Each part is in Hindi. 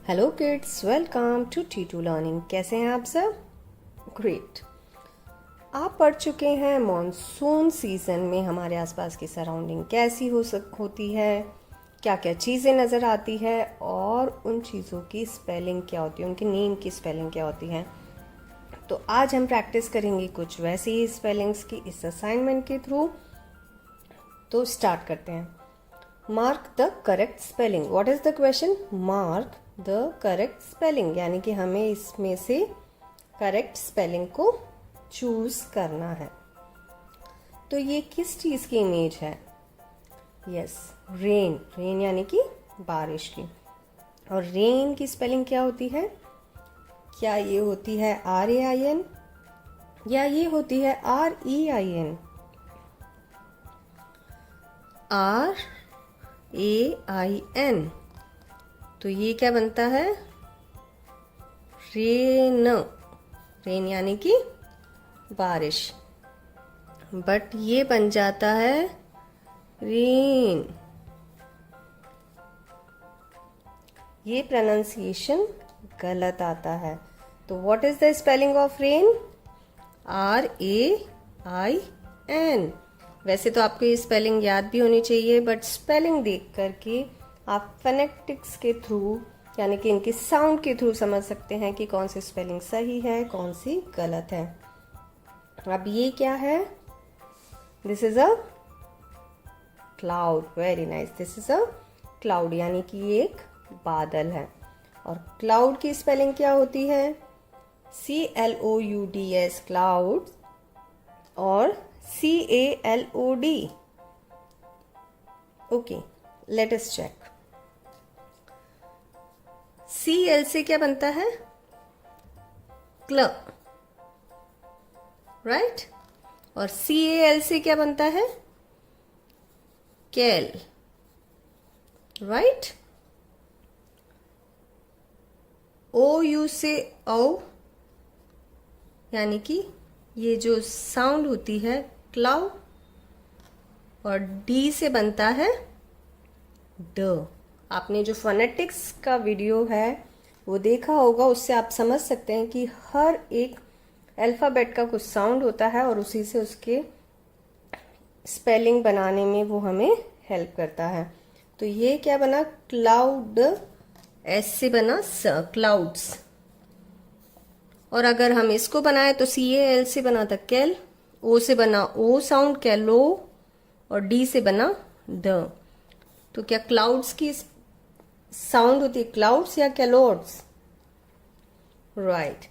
Hello kids, welcome to T2 learning. कैसे हैं आप सब? ग्रेट। आप पढ़ चुके हैं मॉनसून सीजन में हमारे आसपास की सराउंडिंग कैसी होती है, क्या क्या चीज़ें नज़र आती है और उन चीज़ों की स्पेलिंग क्या होती है, उनके नेम की स्पेलिंग क्या होती है। तो आज हम प्रैक्टिस करेंगे कुछ वैसे ही स्पेलिंग्स की इस असाइनमेंट के थ्रू। तो स्टार्ट करते हैं। Mark the correct spelling. What is the question? Mark the correct spelling, यानी कि हमें इसमें से करेक्ट स्पेलिंग को चूज करना है। तो ये किस चीज की इमेज है? Yes, rain. रेन यानी कि बारिश की। और रेन की स्पेलिंग क्या होती है? क्या ये होती है RAIN या ये होती है REIN? RAIN। तो ये क्या बनता है? रेन। रेन यानी कि बारिश। बट ये बन जाता है रेन। ये प्रोनाउंसिएशन गलत आता है। तो what is the spelling of rain? RAIN। वैसे तो आपको ये स्पेलिंग याद भी होनी चाहिए, बट स्पेलिंग देख करके आप फोनेटिक्स के थ्रू यानी कि इनके साउंड के थ्रू समझ सकते हैं कि कौन सी स्पेलिंग सही है, कौन सी गलत है। अब ये क्या है? This is a cloud. Very nice. This is a cloud, यानी कि ये एक बादल है। और क्लाउड की स्पेलिंग क्या होती है? CLOUDS, क्लाउड, और CALOD। Okay, let us check. CL से क्या बनता है? क्ल, राइट। और CAL से क्या बनता है? कैल, राइट। OU से औ, यानी कि ये जो साउंड होती है क्लाउ, और D से बनता है ड। आपने जो फोनेटिक्स का वीडियो है वो देखा होगा, उससे आप समझ सकते हैं कि हर एक अल्फाबेट का कुछ साउंड होता है और उसी से उसके स्पेलिंग बनाने में वो हमें हेल्प करता है। तो ये क्या बना? क्लाउड। S से बना क्लाउड्स। और अगर हम इसको बनाए तो CAL से बना था कैल, O से बना O साउंड कैलो, और D से बना ड। तो क्या क्लाउड्स की साउंड होती है क्लाउड्स या कैलोड्स? राइट।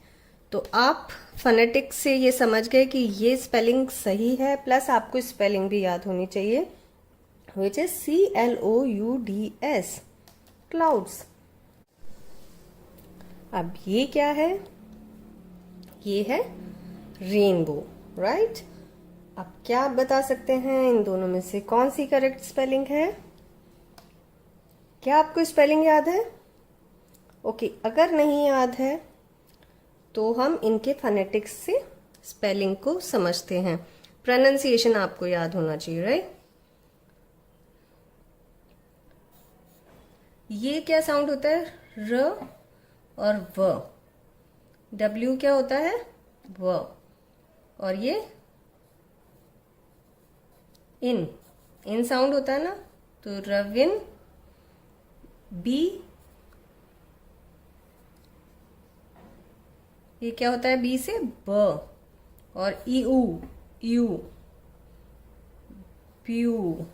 तो आप फोनेटिक्स से ये समझ गए कि ये स्पेलिंग सही है, प्लस आपको स्पेलिंग भी याद होनी चाहिए, विच इज CLOUDS, क्लाउड्स। अब ये क्या है? ये है रेनबो, राइट। अब क्या आप बता सकते हैं इन दोनों में से कौन सी करेक्ट स्पेलिंग है? क्या आपको स्पेलिंग याद है? ओके, अगर नहीं याद है तो हम इनके फोनेटिक्स से स्पेलिंग को समझते हैं। प्रोनाउंसिएशन आपको याद होना चाहिए, राइट। ये क्या साउंड होता है? र और व। W क्या होता है? व। और ये इन साउंड होता है ना, तो रविन। बी, ये क्या होता है? बी से ब। और यू, यू, प्यू,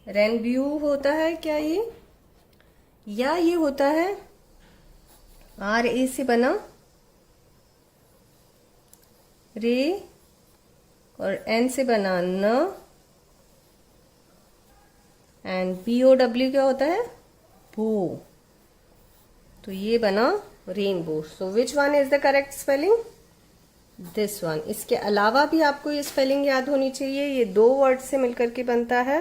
रेनब्यू होता है क्या ये? या ये होता है RA से बना रे, और N से बना न, एंड BOW क्या होता है? बो। तो ये बना rainbow. So which one is the correct spelling? This one. इसके अलावा भी आपको ये स्पेलिंग याद होनी चाहिए। ये दो वर्ड से मिलकर के बनता है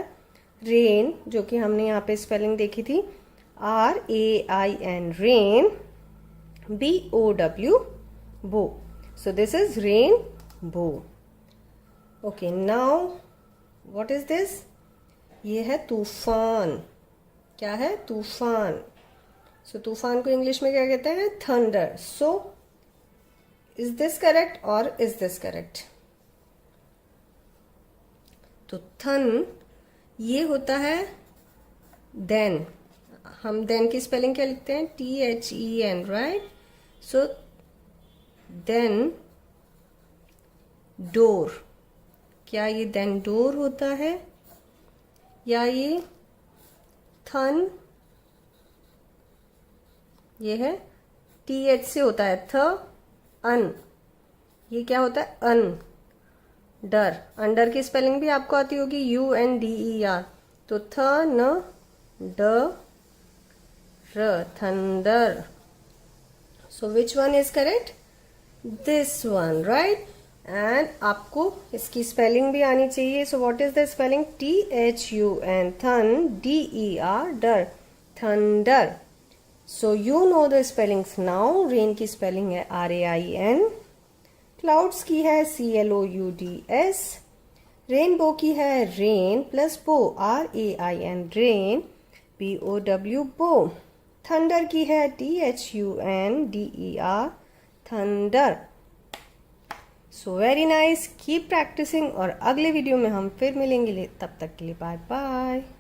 रेन, जो कि हमने यहाँ पे स्पेलिंग देखी थी, RAIN, रेन। BOW, बो। सो दिस इज रेन बो। Okay, now what is this? ये है तूफान। क्या है? तूफान। सो तूफान को इंग्लिश में क्या कहते हैं? Thunder. So is this correct और इज दिस करेक्ट? तो थन ये होता है देन. हम देन की स्पेलिंग क्या लिखते हैं? THEN, right? So then door. क्या ये देन डोर होता है या ये थन? ये है TH से होता है थ अन. ये क्या होता है? अन. डर. अंडर की स्पेलिंग भी आपको आती होगी UNDER. तो थ न ड र thunder. So which one is correct? This one, right? And आपको इसकी स्पेलिंग भी आनी चाहिए. So what is the spelling? THUN thun DER der thunder. So you know the spellings now. Rain की स्पेलिंग है RAIN. क्लाउड्स की है CLOUDS. रेनबो की है rain plus bow RAIN rain BOW bow. Thunder की है THUNDER thunder. So very nice. Keep practising और अगले वीडियो में हम फिर मिलेंगे. तब तक के लिए बाय बाय.